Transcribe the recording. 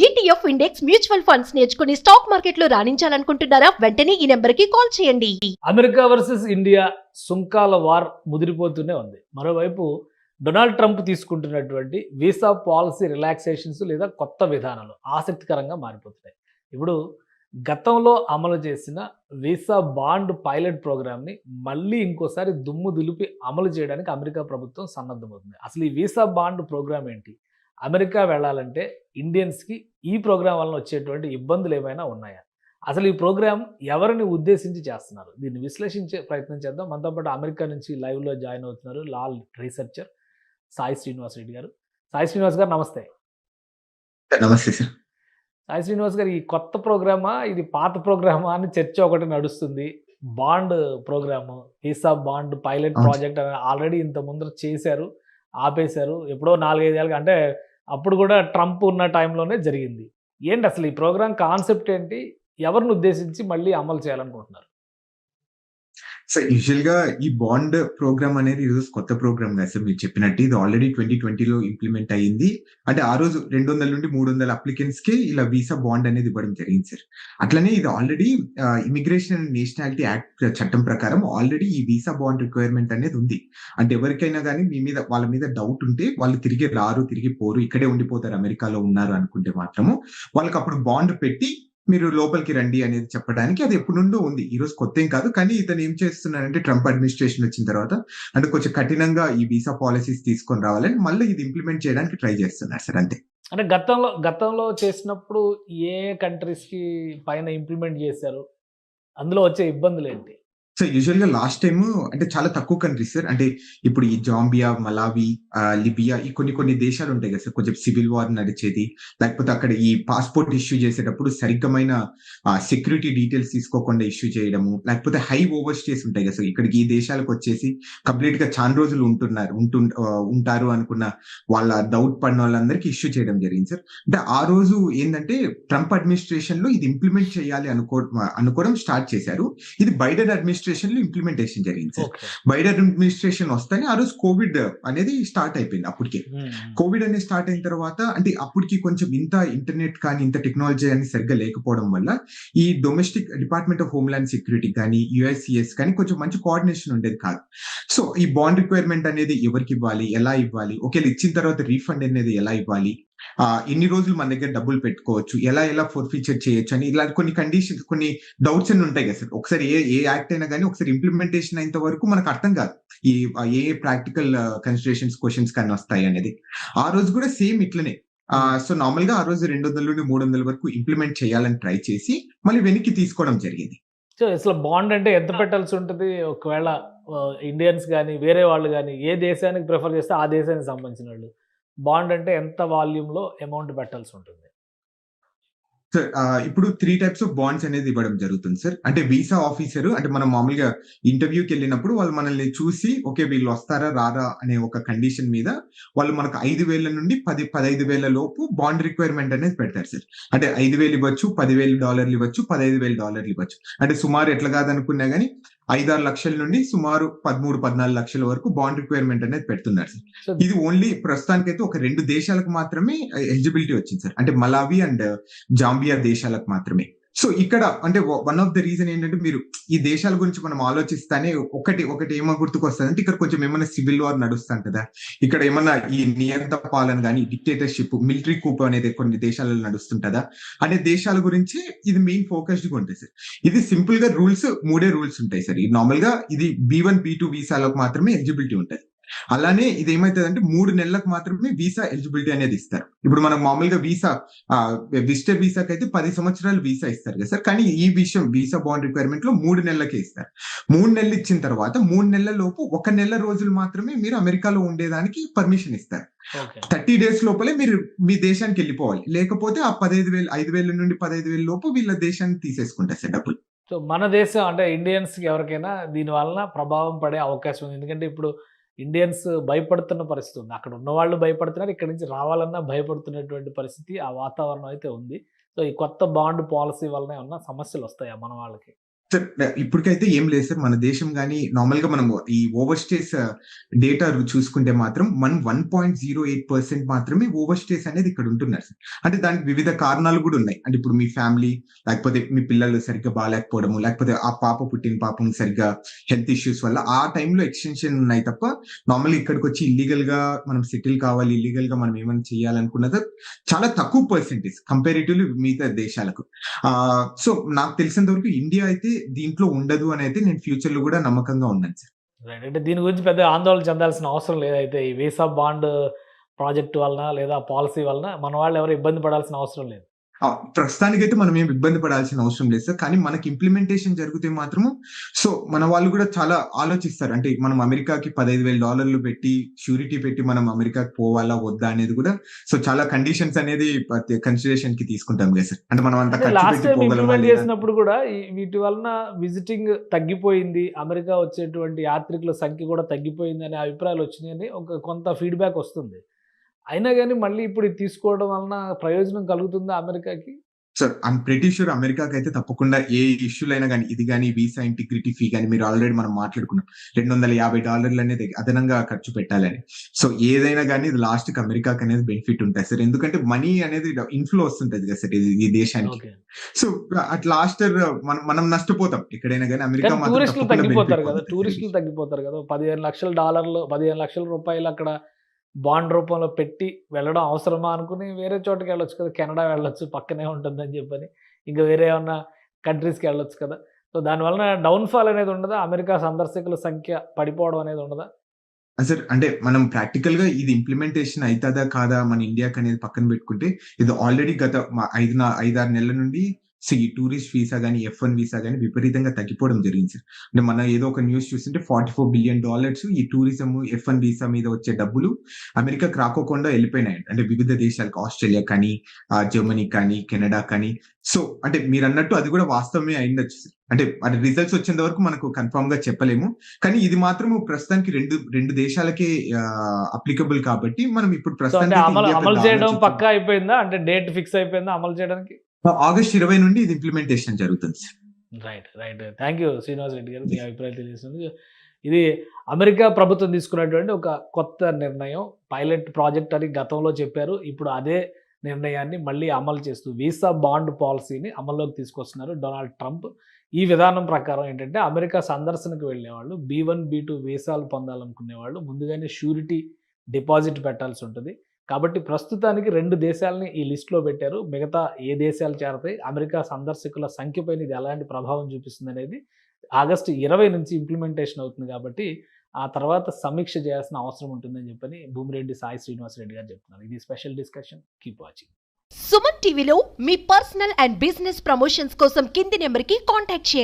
ETF index mutual funds నేర్చుకుని stock మార్కెట్లో రాణించాలనుకుంటున్నారా? వెంటనే ఈ నెంబర్కి కాల్ చేయండి. అమెరికా వర్సెస్ ఇండియా సుంకాల వార్ ముదిరిపోతూనే ఉంది. మరోవైపు డొనాల్డ్ ట్రంప్ తీసుకుంటున్నటువంటి వీసా పాలసీ రిలాక్సేషన్స్ లేదా కొత్త విధానాలు ఆసక్తికరంగా మారిపోతున్నాయి. ఇప్పుడు గతంలో అమలు చేసిన వీసా బాండ్ పైలట్ ప్రోగ్రామ్ని మళ్ళీ ఇంకోసారి దుమ్ము దులిపి అమలు చేయడానికి అమెరికా ప్రభుత్వం సన్నద్ధమవుతుంది. అసలు ఈ వీసా బాండ్ ప్రోగ్రామ్ ఏంటి? అమెరికా వెళ్ళాలంటే ఇండియన్స్కి ఈ ప్రోగ్రాం వలన వచ్చేటువంటి ఇబ్బందులు ఏమైనా ఉన్నాయా? అసలు ఈ ప్రోగ్రాం ఎవరిని ఉద్దేశించి చేస్తున్నారు? దీన్ని విశ్లేషించే ప్రయత్నం చేద్దాం. మనతో పాటు అమెరికా నుంచి లైవ్లో జాయిన్ అవుతున్నారు లాల్ రీసెర్చర్ సాయి శ్రీనివాస్ రెడ్డి గారు. సాయి శ్రీనివాస్ గారు నమస్తే. నమస్తే సార్. సాయి శ్రీనివాస్ గారు, ఈ కొత్త ప్రోగ్రామా ఇది పాత ప్రోగ్రామా అని చర్చ ఒకటి నడుస్తుంది. Bond programme, visa bond pilot project అని ఆల్రెడీ ఇంత ముందర చేశారు, ఆపేశారు. ఎప్పుడో 4-5 ఏళ్ళకి, అంటే అప్పుడు కూడా ట్రంప్ ఉన్న టైంలోనే జరిగింది. ఏంటి అసలు ఈ ప్రోగ్రామ్ కాన్సెప్ట్ ఏంటి? ఎవరిని ఉద్దేశించి మళ్ళీ అమలు చేయాలనుకుంటున్నారు? సో యూజువల్ గా ఈ బాండ్ ప్రోగ్రామ్ అనేది ఈరోజు కొత్త ప్రోగ్రామ్ కాదు సార్. మీరు చెప్పినట్టు ఇది ఆల్రెడీ 2020లో ఇంప్లిమెంట్ అయ్యింది. అంటే ఆ రోజు 200 నుండి 300 అప్లికెంట్స్ కి ఇలా వీసా బాండ్ అనేది ఇవ్వడం జరిగింది సార్. అట్లనే ఇది already immigration and nationality act చట్టం ప్రకారం ఆల్రెడీ ఈ వీసా బాండ్ రిక్వైర్మెంట్ అనేది ఉంది. అంటే ఎవరికైనా కానీ వాళ్ళ మీద డౌట్ ఉంటే వాళ్ళు తిరిగి రారు, తిరిగి పోరు, ఇక్కడే ఉండిపోతారు, అమెరికాలో ఉన్నారు అనుకుంటే మాత్రము వాళ్ళకి అప్పుడు బాండ్ పెట్టి మీరు లోపలికి రండి అనేది చెప్పడానికి అది ఎప్పుడు నుండో ఉంది. ఈ రోజు కొత్త ఏం కాదు. కానీ ఇతను ఏం చేస్తున్నారంటే ట్రంప్ అడ్మినిస్ట్రేషన్ వచ్చిన తర్వాత అంటే కొంచెం కఠినంగా ఈ వీసా పాలసీస్ తీసుకొని రావాలని మళ్ళీ ఇది ఇంప్లిమెంట్ చేయడానికి ట్రై చేస్తున్నారు సార్. అంతే. అంటే గతంలో చేసినప్పుడు ఏ కంట్రీస్కి పైన ఇంప్లిమెంట్ చేశారు? అందులో వచ్చే ఇబ్బందులు ఏంటి? సో యూజువల్ గా లాస్ట్ టైమ్ అంటే చాలా తక్కువ కంట్రీస్ సార్. అంటే ఇప్పుడు ఈ జాంబియా, మలావి, లిబియా, ఈ కొన్ని దేశాలు ఉంటాయి కదా సార్, కొంచెం సివిల్ వార్ నడిచేది, లేకపోతే అక్కడ ఈ పాస్పోర్ట్ ఇష్యూ చేసేటప్పుడు సరిగ్గామైన సెక్యూరిటీ డీటెయిల్స్ తీసుకోకుండా ఇష్యూ చేయడము, లేకపోతే హై ఓవర్ స్టేస్ ఉంటాయి కదా సార్. ఇక్కడికి ఈ దేశాలకు వచ్చేసి కంప్లీట్ గా చాలా రోజులు ఉంటారు అనుకున్న వాళ్ళ డౌట్ పడిన వాళ్ళందరికీ ఇష్యూ చేయడం జరిగింది సార్. అంటే ఆ రోజు ఏంటంటే ట్రంప్ అడ్మినిస్ట్రేషన్ లో ఇది ఇంప్లిమెంట్ చేయాలి అనుకోవడం స్టార్ట్ చేశారు. ఇది బైడెన్ అడ్మినిస్ట్రేషన్ లో ఇంప్లిమెంటేషన్ జరిగింది సార్. బైడెన్ అడ్మినిస్ట్రేషన్ వస్తేనే ఆ రోజు కోవిడ్ అనేది స్టార్ట్ అయిపోయింది. అప్పటికే కోవిడ్ అనేది స్టార్ట్ అయిన తర్వాత అంటే అప్పటికి కొంచెం ఇంత ఇంటర్నెట్ కానీ ఇంత టెక్నాలజీ అని సరిగ్గా లేకపోవడం వల్ల ఈ domestic department of homeland security కానీ యుఎస్సిఎస్ కానీ కొంచెం మంచి కోఆర్డినేషన్ ఉండేది కాదు. సో ఈ బాండ్ రిక్వైర్మెంట్ అనేది ఎవరికి ఇవ్వాలి, ఎలా ఇవ్వాలి, ఒకవేళ ఇచ్చిన తర్వాత రీఫండ్ అనేది ఎలా ఇవ్వాలి, ఎన్ని రోజులు మన దగ్గర డబ్బులు పెట్టుకోవచ్చు, ఎలా ఫోర్ఫీచర్ చేయొచ్చు అని ఇలా కొన్ని కండిషన్స్, కొన్ని డౌట్స్ అని ఉంటాయి కదా సార్. ఒకసారి ఏ యాక్ట్ అయినా కానీ ఒకసారి ఇంప్లిమెంటేషన్ అయినంత వరకు మనకు అర్థం కాదు ఈ ఏ ప్రాక్టికల్ కన్సిడరేషన్స్ క్వశ్చన్స్ కానీ వస్తాయి అనేది. ఆ రోజు కూడా సేమ్ ఇట్లనే. సో నార్మల్ గా ఆ రోజు 200 నుండి 300 వరకు ఇంప్లిమెంట్ చేయాలని ట్రై చేసి మళ్ళీ వెనక్కి తీసుకోవడం జరిగింది. సో అసలు బాండ్ అంటే ఎంత పెట్టాల్సి ఉంటుంది? ఒకవేళ ఇండియన్స్ కానీ వేరే వాళ్ళు కానీ ఏ దేశానికి ప్రిఫర్ చేస్తే ఆ దేశానికి సంబంధించిన వాళ్ళు బాండ్ అంటే ఎంత వాల్యూమ్లో అమౌంట్ పెట్టాల్సి ఉంటుంది? సార్ ఇప్పుడు 3 టైప్స్ ఆఫ్ బాండ్స్ అనేది ఇవ్వడం జరుగుతుంది సార్. అంటే వీసా ఆఫీసర్, అంటే మనం మామూలుగా ఇంటర్వ్యూకి వెళ్ళినప్పుడు వాళ్ళు మనల్ని చూసి ఓకే వీళ్ళు వస్తారా రారా అనే ఒక కండిషన్ మీద వాళ్ళు మనకు 5,000 నుండి 15,000 లోపు బాండ్ రిక్వైర్మెంట్ అనేది పెడతారు సార్. అంటే 5,000 ఇవ్వచ్చు, $10,000 ఇవ్వచ్చు, $15,000 ఇవ్వచ్చు. అంటే సుమారు ఎట్లా కాదనుకున్నా గానీ 5-6 లక్షల నుండి సుమారు 13-14 లక్షల వరకు బాండ్ రిక్వైర్మెంట్ అనేది పెడుతున్నారు సార్. ఇది ఓన్లీ ప్రస్తుతానికైతే ఒక 2 దేశాలకు మాత్రమే ఎలిజిబిలిటీ వచ్చింది సార్. అంటే మలావి అండ్ జాంబియా దేశాలకు మాత్రమే. సో ఇక్కడ అంటే వన్ ఆఫ్ ద రీజన్ ఏంటంటే మీరు ఈ దేశాల గురించి మనం ఆలోచిస్తానే ఒకటి ఏమో గుర్తుకొస్తుంది అంటే ఇక్కడ కొంచెం ఏమైనా సివిల్ వార్ నడుస్తాం కదా, ఇక్కడ ఏమన్నా ఈ నియంత్రణ పాలన కానీ డిక్టేటర్షిప్, మిలిటరీ కూప్ అనేది కొన్ని దేశాలలో నడుస్తుంటదా అనే దేశాల గురించి ఇది మెయిన్ ఫోకస్డ్ గా ఉంటుంది సార్. ఇది సింపుల్ గా మూడే రూల్స్ ఉంటాయి సార్. ఇది నార్మల్ గా ఇది B1, B2 వీసాలకు మాత్రమే ఎలిజిబిలిటీ ఉంటుంది. అలానే ఇది ఏమైతుంది అంటే 3 నెలలకు మాత్రమే వీసా ఎలిజిబిలిటీ అనేది ఇస్తారు. ఇప్పుడు మనం మామూలుగా విజిటర్ వీసాకి అయితే 10 సంవత్సరాలు వీసా ఇస్తారు కదా సార్. కానీ ఈ విషయం వీసా బాండ్ రిక్వైర్మెంట్ లో 3 నెలలకే ఇస్తారు. 3 నెలలు ఇచ్చిన తర్వాత 3 నెలల లోపు 1 నెల రోజులు మాత్రమే మీరు అమెరికాలో ఉండేదానికి పర్మిషన్ ఇస్తారు. 30 డేస్ లోపలే మీరు మీ దేశానికి వెళ్ళిపోవాలి. లేకపోతే ఆ 5,000 నుండి 15,000 లోపు వీళ్ళ దేశాన్ని తీసేసుకుంటారు సార్ డబ్బులు. సో మన దేశం అంటే ఇండియన్స్కి ఎవరికైనా దీని వలన ప్రభావం పడే అవకాశం ఉంది. ఎందుకంటే ఇప్పుడు ఇండియన్స్ భయపడుతున్న పరిస్థితి ఉంది. అక్కడ ఉన్నవాళ్ళు భయపడుతున్నారు, ఇక్కడ నుంచి రావాలన్నా భయపడుతున్నటువంటి పరిస్థితి, ఆ వాతావరణం అయితే ఉంది. సో ఈ కొత్త బాండ్ పాలసీ వలన ఏమన్నా సమస్యలు వస్తాయా మన వాళ్ళకి? సార్ ఇప్పటికైతే ఏం లేదు సార్. మన దేశం గాని నార్మల్ గా మనం ఈ ఓవర్ స్టేస్ డేటా చూసుకుంటే మాత్రం మనం 1.08% మాత్రమే ఓవర్ స్టేస్ అనేది ఇక్కడ ఉంటున్నారు సార్. అంటే దానికి వివిధ కారణాలు కూడా ఉన్నాయి. అంటే ఇప్పుడు మీ ఫ్యామిలీ, లేకపోతే మీ పిల్లలు సరిగ్గా బాగాలేకపోవడము, లేకపోతే ఆ పుట్టిన పాపం సరిగ్గా హెల్త్ ఇష్యూస్ వల్ల ఆ టైంలో ఎక్స్టెన్షన్ ఉన్నాయి తప్ప నార్మల్ ఇక్కడికి వచ్చి ఇల్లీగల్ గా మనం సెటిల్ కావాలి, ఇల్లీగల్ గా మనం ఏమైనా చేయాలనుకున్నది చాలా తక్కువ పర్సెంటేజ్ కంపారిటివ్లీ మిగతా దేశాలకు. సో నాకు తెలిసినంత వరకు ఇండియా అయితే దీంట్లో ఉండదు అని అయితే నేను ఫ్యూచర్ లో కూడా నమ్మకంగా ఉన్నాను సార్. రైట్. అంటే దీని గురించి పెద్ద ఆందోళన చెందాల్సిన అవసరం లేదైతే ఈ వీసా బాండ్ ప్రాజెక్ట్ వలన లేదా పాలసీ వలన మన వాళ్ళు ఎవరు ఇబ్బంది పడాల్సిన అవసరం లేదు. ప్రస్తుతానికైతే మనం ఏం ఇబ్బంది పడాల్సిన అవసరం లేదు సార్. కానీ మనకి ఇంప్లిమెంటేషన్ జరిగితే మాత్రము సో మన వాళ్ళు కూడా చాలా ఆలోచిస్తారు. అంటే మనం అమెరికాకి $15,000 పెట్టి షూరిటీ పెట్టి మనం అమెరికాకి పోవాలా వద్దా అనేది కూడా సో చాలా కండిషన్స్ అనేది కన్సిడరేషన్ కి తీసుకుంటాం కదా సార్. అంటే మనం అంత ఖర్చు లాస్ట్ పెట్టి టైం పోగలమా ఇంప్లిమెంట్ లేదా? చేసినప్పుడు కూడా వీటి వలన విజిటింగ్ తగ్గిపోయింది, అమెరికా వచ్చేటువంటి యాత్రికుల సంఖ్య కూడా తగ్గిపోయింది అనే అభిప్రాయాలు వచ్చినాయని కొంత ఫీడ్బ్యాక్ వస్తుంది. అయినా కానీ మళ్ళీ ఇప్పుడు ఇది తీసుకోవడం వలన ప్రయోజనం కలుగుతుందా అమెరికాకి? సార్ ఐఎమ్ ప్రిటీ షూర్ అమెరికాకి అయితే తప్పకుండా ఏ ఇష్యూలు అయినా కానీ ఇది కానీ వీసా ఇంటిగ్రిటీ ఫీ కానీ మీరు ఆల్రెడీ మనం మాట్లాడుకున్నాం $250 అనేది అదనంగా ఖర్చు పెట్టాలని. సో ఏదైనా కానీ ఇది లాస్ట్ కి అమెరికాకి అనేది బెనిఫిట్ ఉంటాయి సార్. ఎందుకంటే మనీ అనేది ఇన్ఫ్లో వస్తుంటది కదా సార్ ఈ దేశానికి. ఓకే. సో అట్ లాస్ట్ మనం నష్టపోతాం ఎక్కడైనా కానీ. అమెరికా కానీ మాత్రం టూరిస్టులు తప్పకుండా తగ్గిపోతారు బెనిఫిట్ కదా, పొందుతుంది. టూరిస్టులు తగ్గిపోతారు కదా. $15 లక్షలు అక్కడ బాండ్ రూపంలో పెట్టి వెళ్ళడం అవసరమా అనుకుని వేరే చోటకి వెళ్ళొచ్చు కదా, కెనడా వెళ్ళొచ్చు పక్కనే ఉంటుందని చెప్పని, ఇంకా వేరే ఏమన్నా కంట్రీస్కి వెళ్ళొచ్చు కదా. సో దానివల్ల డౌన్ఫాల్ అనేది ఉండదా, అమెరికా సందర్శకుల సంఖ్య పడిపోవడం అనేది ఉండదా? సార్ అంటే మనం ప్రాక్టికల్ గా ఇది ఇంప్లిమెంటేషన్ అవుతుందా కాదా మన ఇండియాకి అనేది పక్కన పెట్టుకుంటే ఇది ఆల్రెడీ గత 5-6 నెలల నుండి ఈ టూరిస్ట్ వీసా కానీ F1 వీసా కానీ విపరీతంగా తగ్గిపోవడం జరిగింది సార్. అంటే మన ఏదో ఒక న్యూస్ చూస్తుంటే $44 బిలియన్ ఈ టూరిజం F1 వీసా మీద వచ్చే డబ్బులు అమెరికాకి రాకోకుండా వెళ్ళిపోయినాయి. అంటే వివిధ దేశాలకు ఆస్ట్రేలియా కానీ జర్మనీ కానీ కెనడా కానీ. సో అంటే మీరు అన్నట్టు అది కూడా వాస్తవమే అయిండొచ్చు సార్. అంటే అది రిజల్ట్స్ వచ్చేంత వరకు మనకు కన్ఫర్మ్ గా చెప్పలేము. కానీ ఇది మాత్రం ప్రస్తుతానికి రెండు దేశాలకే అప్లికబుల్ కాబట్టి మనం ఇప్పుడు సో అంటే ప్రస్తుతానికి అమలు చేయడం పక్కా అయిపోయిందా, అంటే డేట్ ఫిక్స్ అయిపోయిందా అమలు చేయడానికి? ఆగస్ట్ 20 నుండి ఇది ఇంప్లిమెంటేషన్ జరుగుతుంది sir. Right. Thank you Srinivas Reddy గారు, మీ అభిప్రాయం తెలియజేస్తుంది. ఇది అమెరికా ప్రభుత్వం తీసుకున్నటువంటి ఒక కొత్త నిర్ణయం, పైలట్ ప్రాజెక్ట్ అని గతంలో చెప్పారు. ఇప్పుడు అదే నిర్ణయాన్ని మళ్ళీ అమలు చేస్తూ వీసా బాండ్ పాలసీని అమల్లోకి తీసుకొస్తున్నారు డొనాల్డ్ ట్రంప్. ఈ విధానం ప్రకారం ఏంటంటే అమెరికా సందర్శనకు వెళ్ళేవాళ్ళు B1, B2 వీసాలు పొందాలనుకునే వాళ్ళు ముందుగానే షూరిటీ డిపాజిట్ పెట్టాల్సి ఉంటుంది. కాబట్టి ప్రస్తుతానికి 2 దేశాలని ఈ లిస్టులో పెట్టారు. మిగతా ఏ దేశాలు చేరతాయి, అమెరికా సందర్శకుల సంఖ్యపైన ఇది ఎలాంటి ప్రభావం చూపిస్తుంది అనేది ఆగస్టు 20 నుంచి ఇంప్లిమెంటేషన్ అవుతుంది. కాబట్టి ఆ తర్వాత సమీక్ష చేయాల్సిన అవసరం ఉంటుందని చెప్పని భూమిరెడ్డి సాయి శ్రీనివాస్ రెడ్డి గారు చెప్తున్నారు. ఇది special discussion. Keep watching. Suman టీవీలో మీ పర్సనల్ అండ్ బిజినెస్ ప్రమోషన్స్ కోసం కింది నెంబర్కి కాంటాక్ట్ చేయండి.